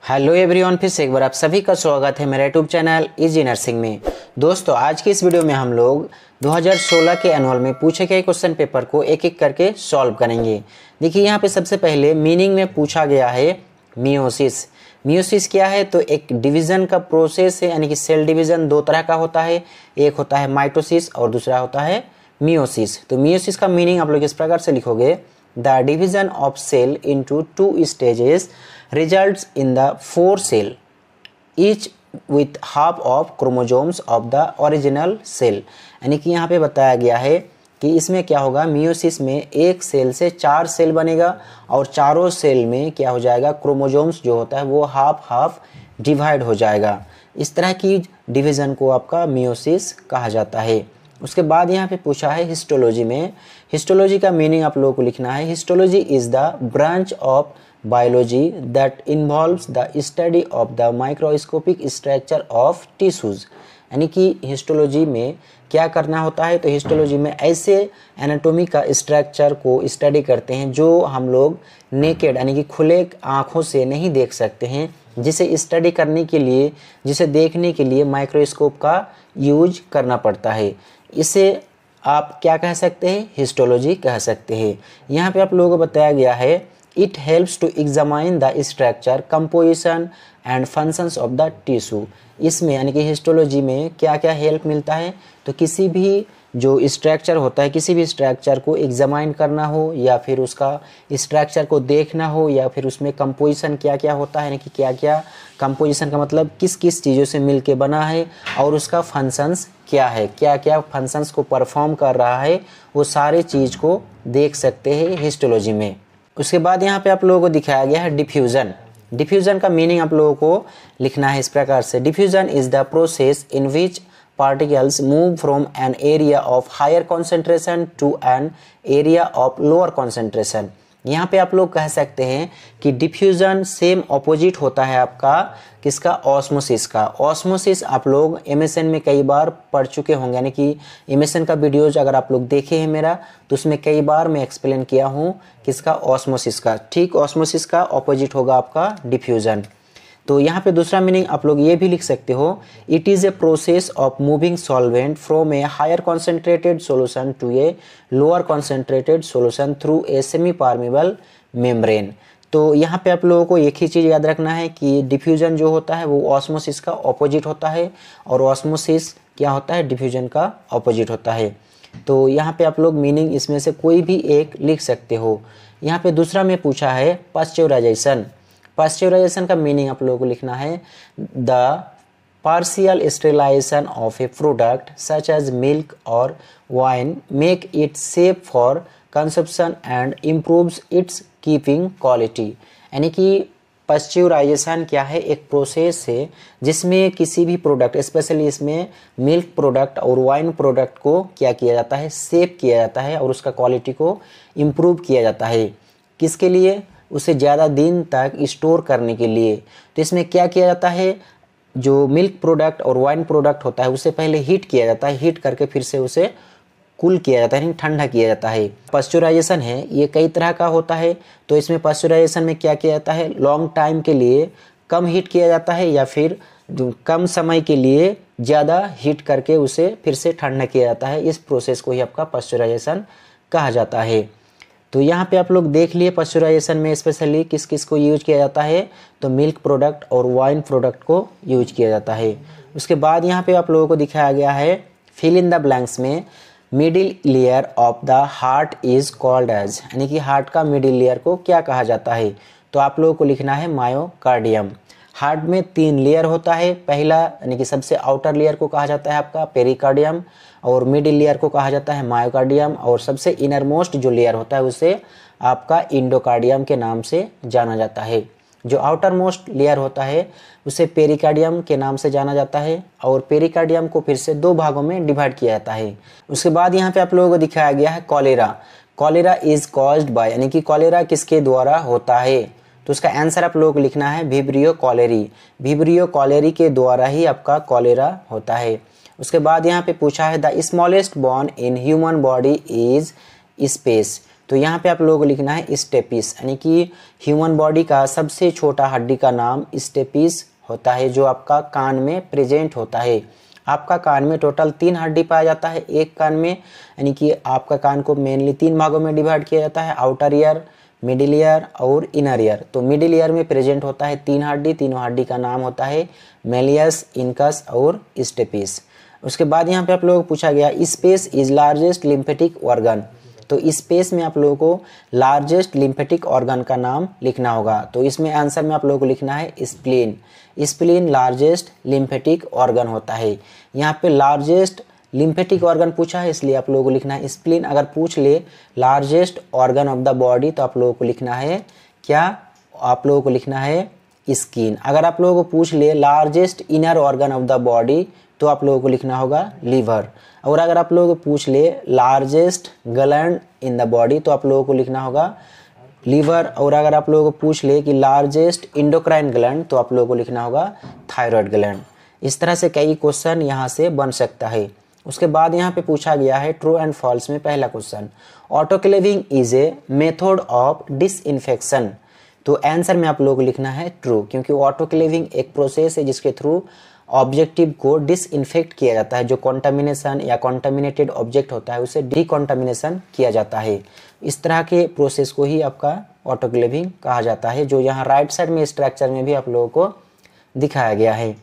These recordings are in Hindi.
हेलो एवरीवन, फिर से एक बार आप सभी का स्वागत है मेरे यूट्यूब चैनल इजी नर्सिंग में। दोस्तों, आज की इस वीडियो में हम लोग 2016 के एनुअल में पूछे गए क्वेश्चन पेपर को एक एक करके सॉल्व करेंगे। देखिए, यहाँ पे सबसे पहले मीनिंग में पूछा गया है मियोसिस। मियोसिस क्या है? तो एक डिवीज़न का प्रोसेस है, यानी कि सेल डिवीज़न दो तरह का होता है। एक होता है माइटोसिस और दूसरा होता है मियोसिस। तो मियोसिस का मीनिंग आप लोग इस प्रकार से लिखोगे, the division of cell into two stages results in the four cell each with half of chromosomes of the original cell। यानी कि यहाँ पे बताया गया है कि इसमें क्या होगा, मियोसिस में एक सेल से चार सेल बनेगा और चारों सेल में क्या हो जाएगा, क्रोमोसोम्स जो होता है वो हाफ हाफ डिवाइड हो जाएगा। इस तरह की डिवीज़न को आपका मियोसिस कहा जाता है। उसके बाद यहाँ पे पूछा है हिस्टोलॉजी में। हिस्टोलॉजी का मीनिंग आप लोगों को लिखना है, histology is the branch of biology that involves the study of the microscopic structure of tissues। यानी कि हिस्टोलॉजी में क्या करना होता है, तो हिस्टोलॉजी में ऐसे एनाटॉमी का स्ट्रक्चर को स्टडी करते हैं जो हम लोग नेकेड यानी कि खुले आँखों से नहीं देख सकते हैं, जिसे स्टडी करने के लिए, जिसे देखने के लिए माइक्रोस्कोप का यूज करना पड़ता है। इसे आप क्या कह सकते हैं, हिस्टोलॉजी कह सकते हैं। यहाँ पे आप लोगों को बताया गया है, it helps to examine the structure, composition and functions of the tissue। इसमें यानी कि हिस्टोलॉजी में क्या क्या हेल्प मिलता है, तो किसी भी जो स्ट्रक्चर होता है, किसी भी स्ट्रक्चर को एग्जामाइन करना हो या फिर उसका स्ट्रक्चर को देखना हो या फिर उसमें कंपोजिशन क्या क्या होता है, यानी कि क्या क्या कंपोजिशन का मतलब किस किस चीज़ों से मिल के बना है और उसका फंक्शंस क्या है, क्या क्या फंक्शंस को परफॉर्म कर रहा है, वो सारे चीज़ को देख सकते हैं हिस्टोलॉजी में। उसके बाद यहाँ पे आप लोगों को दिखाया गया है डिफ्यूज़न। डिफ्यूज़न का मीनिंग आप लोगों को लिखना है इस प्रकार से, diffusion is the process in which particles move from an area of higher concentration to an area of lower concentration. यहाँ पे आप लोग कह सकते हैं कि डिफ्यूज़न सेम ऑपोजिट होता है आपका किसका, ऑस्मोसिस का। ऑस्मोसिस आप लोग एमएसएन में कई बार पढ़ चुके होंगे, यानी कि एमएसएन का वीडियोज अगर आप लोग देखे हैं मेरा, तो उसमें कई बार मैं एक्सप्लेन किया हूँ किसका, ऑस्मोसिस का। ठीक, ऑस्मोसिस का ऑपोजिट होगा आपका डिफ्यूज़न। तो यहाँ पे दूसरा मीनिंग आप लोग ये भी लिख सकते हो, it is a process of moving solvent from a higher concentrated solution to a lower concentrated solution through a semi permeable membrane. तो यहाँ पे आप लोगों को एक ही चीज़ याद रखना है कि डिफ्यूजन जो होता है वो ऑस्मोसिस का ऑपोजिट होता है और ऑस्मोसिस क्या होता है, डिफ्यूजन का ऑपोजिट होता है। तो यहाँ पे आप लोग मीनिंग इसमें से कोई भी एक लिख सकते हो। यहाँ पे दूसरा में पूछा है पास्चुराइजेशन। पास्चुराइजेशन का मीनिंग आप लोगों को लिखना है, the partial sterilisation of a product such as milk और wine make it safe for consumption and improves its keeping quality. यानी कि पास्चुराइजेशन क्या है, एक प्रोसेस है जिसमें किसी भी प्रोडक्ट, स्पेशली इसमें मिल्क प्रोडक्ट और वाइन प्रोडक्ट को क्या किया जाता है, सेफ किया जाता है और उसका क्वालिटी को इम्प्रूव किया जाता है। किसके लिए, उसे ज़्यादा दिन तक स्टोर करने के लिए। तो इसमें क्या किया जाता है, जो मिल्क प्रोडक्ट और वाइन प्रोडक्ट होता है उसे पहले हीट किया जाता है, हीट करके फिर से उसे कूल किया जाता है, यानी ठंडा किया जाता है। पास्चुराइजेशन है ये कई तरह का होता है। तो इसमें पास्चुराइजेशन में क्या किया जाता है, लॉन्ग टाइम के लिए कम हीट किया जाता है या फिर कम समय के लिए ज़्यादा हीट करके उसे फिर से ठंडा किया जाता है। इस प्रोसेस को ही आपका पास्चुराइजेशन कहा जाता है। तो यहाँ पे आप लोग देख लिए पास्चुराइजेशन में स्पेशली किस किस को यूज किया जाता है, तो मिल्क प्रोडक्ट और वाइन प्रोडक्ट को यूज किया जाता है। उसके बाद यहाँ पे आप लोगों को दिखाया गया है फिल इन द ब्लैंक्स में, middle layer of the heart is called as. यानी कि हार्ट का मिडिल लेयर को क्या कहा जाता है, तो आप लोगों को लिखना है मायोकार्डियम। हार्ट में तीन लेयर होता है, पहला यानी कि सबसे आउटर लेयर को कहा जाता है आपका पेरिकार्डियम, और मिडिल लेयर को कहा जाता है मायोकार्डियम, और सबसे इनर मोस्ट जो लेयर होता है उसे आपका इंडोकार्डियम के नाम से जाना जाता है। जो आउटर मोस्ट लेयर होता है उसे पेरिकार्डियम के नाम से जाना जाता है और पेरिकार्डियम को फिर से दो भागों में डिवाइड किया जाता है। उसके बाद यहाँ पे आप लोगों को दिखाया गया है cholera. Cholera is caused by, यानी कि कॉलेरा किसके द्वारा होता है, तो उसका आंसर आप लोगों को लिखना है विब्रियो कॉलेरी। विब्रियो कॉलेरी के द्वारा ही आपका कॉलेरा होता है। उसके बाद यहाँ पे पूछा है the smallest bone in human body is space. तो यहाँ पे आप लोगों को लिखना है स्टेपिस, यानी कि ह्यूमन बॉडी का सबसे छोटा हड्डी का नाम स्टेपिस होता है, जो आपका कान में प्रेजेंट होता है। आपका कान में टोटल 3 हड्डी पाया जाता है एक कान में, यानी कि आपका कान को मेनली 3 भागों में डिवाइड किया जाता है, आउटर ईयर, मिडिल ईयर और इनर ईयर। तो मिडिल ईयर में प्रेजेंट होता है 3 हड्डी, तीनों हड्डी का नाम होता है मेलियस, इनकस और स्टेपिस। उसके बाद यहाँ पे आप लोगों को पूछा गया space is largest lymphatic organ. तो स्पेस में आप लोगों को लार्जेस्ट लिम्फेटिक ऑर्गन का नाम लिखना होगा। तो इसमें आंसर में आप लोगों को लिखना है spleen. Spleen largest lymphatic organ होता है। यहाँ पे लार्जेस्ट लिम्फेटिक ऑर्गन पूछा है, इसलिए आप लोगों को लिखना है स्प्लीन। अगर पूछ ले largest organ of the body तो आप लोगों को लिखना है क्या, आप लोगों को लिखना है स्किन। अगर आप लोगों को पूछ ले largest inner organ of the body तो आप लोगों को लिखना होगा लीवर। और अगर आप लोगों को पूछ ले largest gland in the body तो आप लोगों को लिखना होगा लीवर। और अगर आप लोगों को पूछ ले कि लार्जेस्ट इंडोक्राइन ग्लैंड तो आप लोगों को लिखना होगा थायराइड ग्लैंड। इस तरह से कई क्वेश्चन यहाँ से बन सकता है। उसके बाद यहाँ पे पूछा गया है ट्रू एंड फॉल्स में पहला question, autoclaving is a method of disinfection. तो आंसर में आप लोगों को लिखना है ट्रू, क्योंकि ऑटोक्लेविंग एक प्रोसेस है जिसके थ्रू ऑब्जेक्टिव को डिसइंफेक्ट किया जाता है। जो कॉन्टामिनेशन या कॉन्टामिनेटेड ऑब्जेक्ट होता है उसे डिकॉन्टामिनेशन किया जाता है। इस तरह के प्रोसेस को ही आपका ऑटोक्लेविंग कहा जाता है, जो यहाँ राइट साइड में स्ट्रक्चर में भी आप लोगों को दिखाया गया है।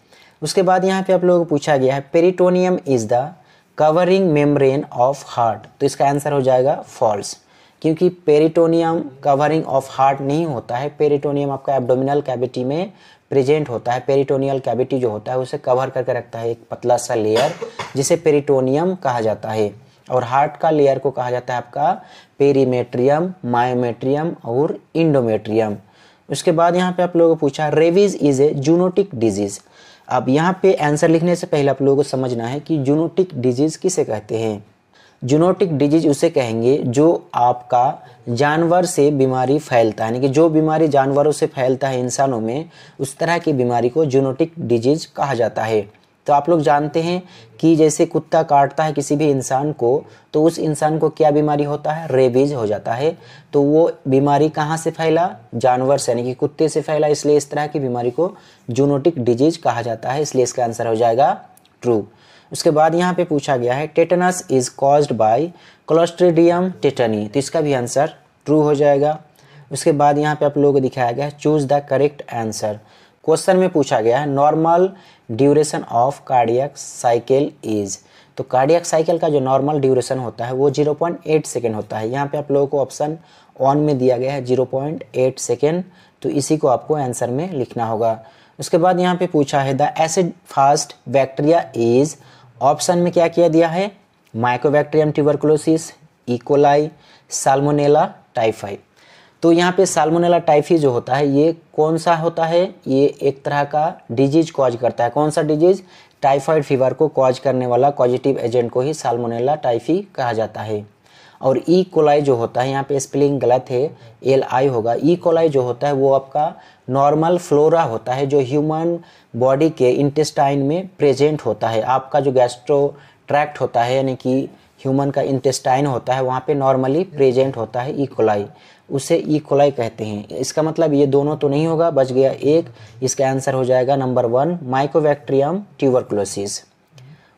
उसके बाद यहाँ पे आप लोगों को पूछा गया है peritoneum is the covering membrane of heart. तो इसका आंसर हो जाएगा फॉल्स, क्योंकि पेरिटोनियम कवरिंग ऑफ हार्ट नहीं होता है। पेरिटोनियम आपका एब्डोमिनल कैविटी में प्रेजेंट होता है। पेरिटोनियल कैविटी जो होता है उसे कवर करके रखता है एक पतला सा लेयर, जिसे पेरिटोनियम कहा जाता है। और हार्ट का लेयर को कहा जाता है आपका पेरीमेट्रियम, मायोमेट्रियम और इंडोमेट्रियम। उसके बाद यहाँ पे आप लोगों को पूछा rabies is a zoonotic disease. अब यहाँ पे आंसर लिखने से पहले आप लोगों को समझना है कि जूनोटिक डिजीज किसे कहते हैं। जूनोटिक डिजीज उसे कहेंगे जो आपका जानवर से बीमारी फैलता है, यानी कि जो बीमारी जानवरों से फैलता है इंसानों में, उस तरह की बीमारी को जूनोटिक डिजीज कहा जाता है। तो आप लोग जानते हैं कि जैसे कुत्ता काटता है किसी भी इंसान को तो उस इंसान को क्या बीमारी होता है, रेबीज हो जाता है। तो वो बीमारी कहाँ से फैला, जानवर से, यानी कि कुत्ते से फैला, इसलिए इस तरह की बीमारी को जूनोटिक डिजीज कहा जाता है। इसलिए इसका आंसर हो जाएगा ट्रू। उसके बाद यहाँ पे पूछा गया है tetanus is caused by clostridium tetani. तो इसका भी आंसर ट्रू हो जाएगा। उसके बाद यहाँ पे आप लोगों को दिखाया गया है choose the correct answer. Question में पूछा गया है normal duration of cardiac cycle is. तो कार्डियक साइकिल का जो नॉर्मल ड्यूरेशन होता है वो 0.8 सेकेंड होता है। यहाँ पे आप लोगों को ऑप्शन 1 में दिया गया है 0.8 सेकेंड, तो इसी को आपको आंसर में लिखना होगा। उसके बाद यहाँ पे पूछा है the acid fast bacteria is. Option में क्या किया दिया है, Mycobacterium tuberculosis, E coli, salmonella typhi. तो यहाँ पे साल्मोनेला टाइफी जो होता है ये कौन सा होता है, ये एक तरह का डिजीज कॉज करता है। कौन सा डिजीज, टाइफाइड फीवर को कॉज करने वाला पॉजिटिव एजेंट को ही साल्मोनेला टाइफी कहा जाता है। और ई कोलाई जो होता है, यहाँ पे स्पेलिंग गलत है, LI होगा। ई कोलाई जो होता है वो आपका नॉर्मल फ्लोरा होता है जो ह्यूमन बॉडी के इंटेस्टाइन में प्रेजेंट होता है। आपका जो गैस्ट्रो ट्रैक्ट होता है, यानी कि ह्यूमन का इंटेस्टाइन होता है, वहाँ पे नॉर्मली प्रेजेंट होता है ई कोलाई, उसे ई कोलाई कहते हैं। इसका मतलब ये दोनों तो नहीं होगा, बच गया एक। इसका आंसर हो जाएगा नंबर 1 माइकोबैक्टीरियम ट्यूबरकुलोसिस।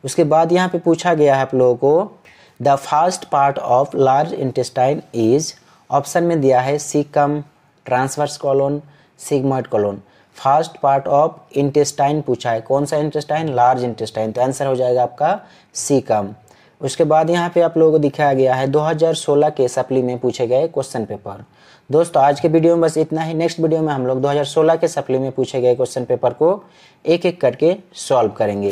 उसके बाद यहाँ पे पूछा गया है आप लोगों को the first part of large intestine is. Option में दिया है caecum, transverse colon, sigmoid colon. First part of intestine पूछा है, कौन सा इंटेस्टाइन, लार्ज इंटेस्टाइन, तो आंसर हो जाएगा आपका सीकम। उसके बाद यहाँ पे आप लोगों को दिखाया गया है 2016 के सप्ली में पूछे गए क्वेश्चन पेपर। दोस्तों आज के वीडियो में बस इतना ही। नेक्स्ट वीडियो में हम लोग 2016 के सप्ली में पूछे गए क्वेश्चन पेपर को एक एक करके सॉल्व करेंगे।